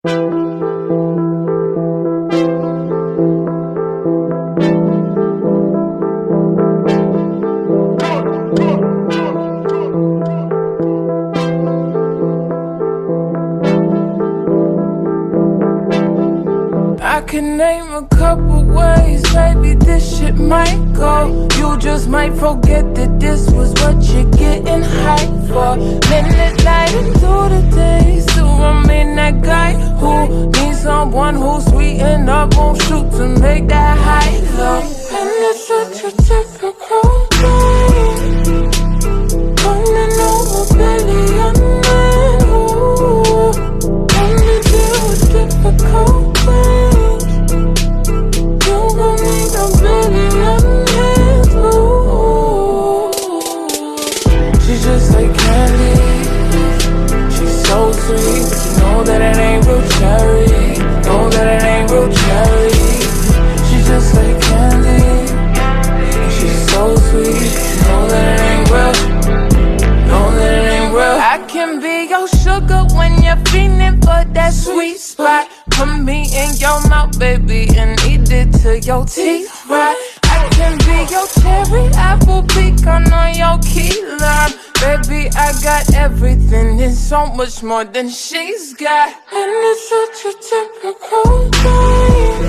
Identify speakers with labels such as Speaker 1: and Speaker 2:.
Speaker 1: I can name a couple ways, baby, this shit might go. You just might forget that this was what you're getting hyped for. Minute light into the day, still remain that guy who needs someone who's sweetened up, won't shoot to make that high low. And it's such a typical thing, running over belly on man, ooh. Only deal with difficult things. She's just like candy, she's so sweet. You know that it ain't real cherry, know that it ain't real cherry. She's just like candy, and she's so sweet. You know that it ain't real, know that it ain't real. I can be your sugar when you're feeling for that sweet spot. Put me in your mouth, baby, and eat it till your teeth rot. I can be your cherry apple pecan on your key lime. Baby, I got everything and so much more than she's got. And it's such a typical thing,